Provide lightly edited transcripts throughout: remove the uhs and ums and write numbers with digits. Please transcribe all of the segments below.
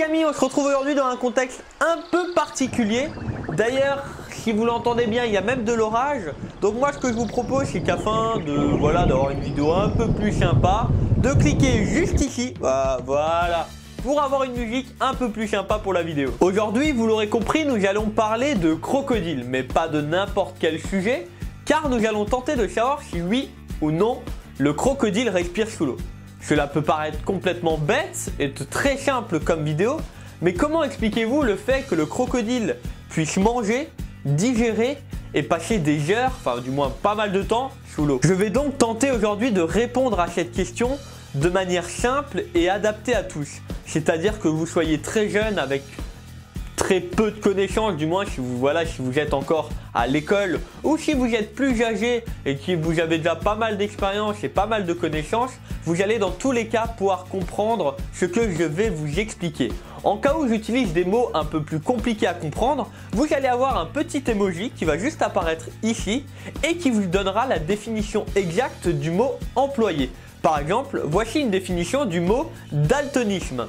amis, on se retrouve aujourd'hui dans un contexte un peu particulier. D'ailleurs, si vous l'entendez bien, il y a même de l'orage. Donc moi, ce que je vous propose, c'est qu'afin d'avoir une vidéo un peu plus sympa, de cliquer juste ici, voilà, pour avoir une musique un peu plus sympa pour la vidéo. Aujourd'hui, vous l'aurez compris, nous allons parler de crocodile, mais pas de n'importe quel sujet, car nous allons tenter de savoir si oui ou non, le crocodile respire sous l'eau. Cela peut paraître complètement bête et très simple comme vidéo, mais comment expliquez-vous le fait que le crocodile puisse manger, digérer et passer des heures, enfin du moins pas mal de temps, sous l'eau? Je vais donc tenter aujourd'hui de répondre à cette question de manière simple et adaptée à tous. C'est-à-dire que vous soyez très jeune avec très peu de connaissances, du moins si vous êtes encore à l'école, ou si vous êtes plus âgé et que vous avez déjà pas mal d'expérience et pas mal de connaissances, vous allez dans tous les cas pouvoir comprendre ce que je vais vous expliquer. En cas où j'utilise des mots un peu plus compliqués à comprendre, vous allez avoir un petit emoji qui va juste apparaître ici et qui vous donnera la définition exacte du mot employé. Par exemple, voici une définition du mot daltonisme.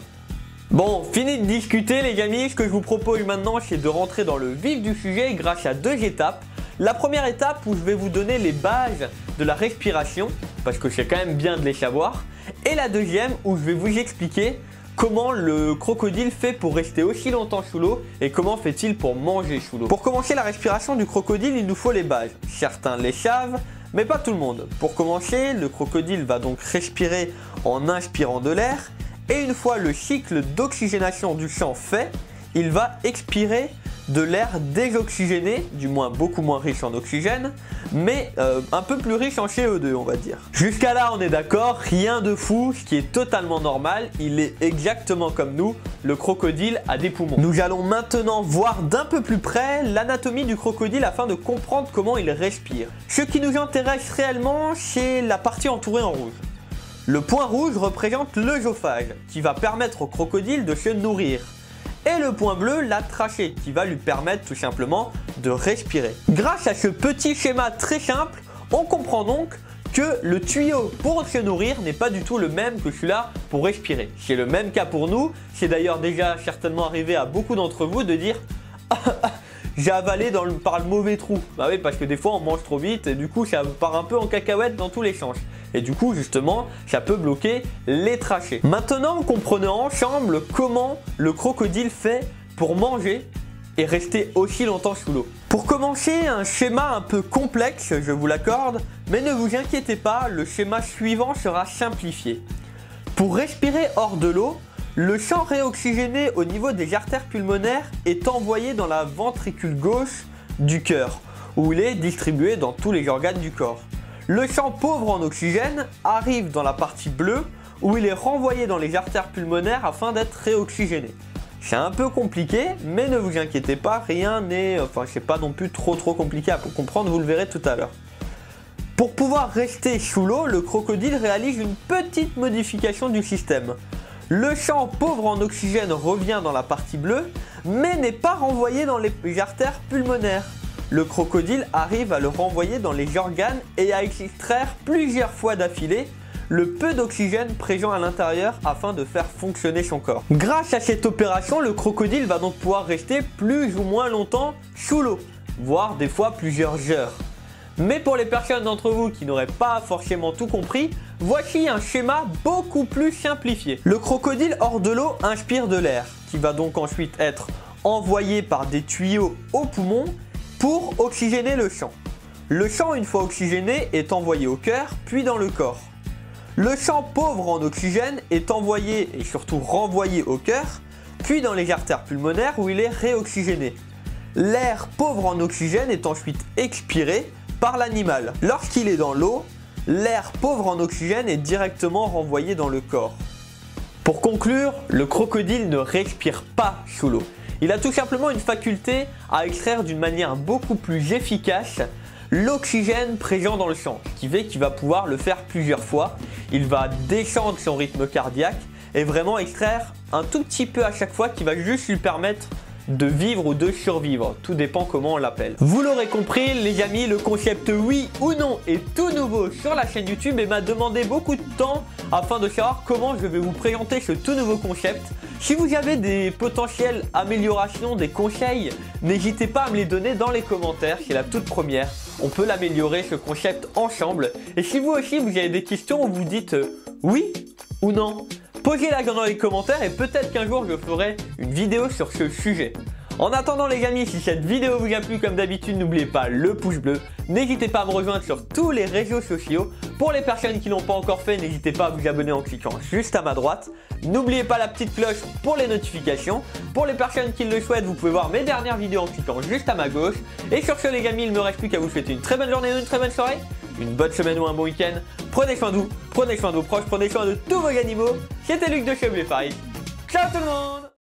Bon, fini de discuter les amis, ce que je vous propose maintenant c'est de rentrer dans le vif du sujet grâce à deux étapes. La première étape où je vais vous donner les bases de la respiration, parce que c'est quand même bien de les savoir. Et la deuxième où je vais vous expliquer comment le crocodile fait pour rester aussi longtemps sous l'eau et comment fait-il pour manger sous l'eau. Pour commencer la respiration du crocodile, il nous faut les bases. Certains les savent, mais pas tout le monde. Pour commencer, le crocodile va donc respirer en inspirant de l'air. Et une fois le cycle d'oxygénation du sang fait, il va expirer de l'air désoxygéné, du moins beaucoup moins riche en oxygène, mais un peu plus riche en CO2 on va dire. Jusqu'à là on est d'accord, rien de fou, ce qui est totalement normal, il est exactement comme nous, le crocodile a des poumons. Nous allons maintenant voir d'un peu plus près l'anatomie du crocodile afin de comprendre comment il respire. Ce qui nous intéresse réellement, c'est la partie entourée en rouge. Le point rouge représente l'œsophage, qui va permettre au crocodile de se nourrir. Et le point bleu, la trachée, qui va lui permettre tout simplement de respirer. Grâce à ce petit schéma très simple, on comprend donc que le tuyau pour se nourrir n'est pas du tout le même que celui-là pour respirer. C'est le même cas pour nous, c'est d'ailleurs déjà certainement arrivé à beaucoup d'entre vous de dire j'ai avalé par le mauvais trou. Bah oui, parce que des fois on mange trop vite et du coup ça part un peu en cacahuète dans tous les sens. Et du coup justement ça peut bloquer les trachées. Maintenant comprenons ensemble comment le crocodile fait pour manger et rester aussi longtemps sous l'eau. Pour commencer, un schéma un peu complexe, je vous l'accorde, mais ne vous inquiétez pas, le schéma suivant sera simplifié. Pour respirer hors de l'eau, le sang réoxygéné au niveau des artères pulmonaires est envoyé dans la ventricule gauche du cœur, où il est distribué dans tous les organes du corps. Le sang pauvre en oxygène arrive dans la partie bleue, où il est renvoyé dans les artères pulmonaires afin d'être réoxygéné. C'est un peu compliqué, mais ne vous inquiétez pas, rien n'est, c'est pas non plus trop compliqué à comprendre, vous le verrez tout à l'heure. Pour pouvoir rester sous l'eau, le crocodile réalise une petite modification du système. Le sang pauvre en oxygène revient dans la partie bleue, mais n'est pas renvoyé dans les artères pulmonaires. Le crocodile arrive à le renvoyer dans les organes et à extraire plusieurs fois d'affilée le peu d'oxygène présent à l'intérieur afin de faire fonctionner son corps. Grâce à cette opération, le crocodile va donc pouvoir rester plus ou moins longtemps sous l'eau, voire des fois plusieurs heures. Mais pour les personnes d'entre vous qui n'auraient pas forcément tout compris, voici un schéma beaucoup plus simplifié. Le crocodile hors de l'eau inspire de l'air, qui va donc ensuite être envoyé par des tuyaux aux poumons pour oxygéner le sang. Le sang, une fois oxygéné, est envoyé au cœur, puis dans le corps. Le sang pauvre en oxygène est envoyé et surtout renvoyé au cœur, puis dans les artères pulmonaires où il est réoxygéné. L'air pauvre en oxygène est ensuite expiré par l'animal. Lorsqu'il est dans l'eau, l'air pauvre en oxygène est directement renvoyé dans le corps. Pour conclure, le crocodile ne respire pas sous l'eau. Il a tout simplement une faculté à extraire d'une manière beaucoup plus efficace l'oxygène présent dans le sang, ce qui fait qu'il va pouvoir le faire plusieurs fois. Il va descendre son rythme cardiaque et vraiment extraire un tout petit peu à chaque fois qui va juste lui permettre de vivre ou de survivre, tout dépend comment on l'appelle. Vous l'aurez compris les amis, le concept oui ou non est tout nouveau sur la chaîne YouTube et m'a demandé beaucoup de temps afin de savoir comment je vais vous présenter ce tout nouveau concept. Si vous avez des potentielles améliorations, des conseils, n'hésitez pas à me les donner dans les commentaires, c'est la toute première. On peut l'améliorer ce concept ensemble. Et si vous aussi vous avez des questions où vous dites oui ou non, posez-la dans les commentaires et peut-être qu'un jour je ferai une vidéo sur ce sujet. En attendant les amis, si cette vidéo vous a plu comme d'habitude, n'oubliez pas le pouce bleu. N'hésitez pas à me rejoindre sur tous les réseaux sociaux. Pour les personnes qui n'ont pas encore fait, n'hésitez pas à vous abonner en cliquant juste à ma droite. N'oubliez pas la petite cloche pour les notifications. Pour les personnes qui le souhaitent, vous pouvez voir mes dernières vidéos en cliquant juste à ma gauche. Et sur ce les amis, il ne me reste plus qu'à vous souhaiter une très bonne journée ou une très bonne soirée, une bonne semaine ou un bon week-end. Prenez soin de vous, prenez soin de vos proches, prenez soin de tous vos animaux. C'était Luc de chez Bléfaris. Ciao tout le monde!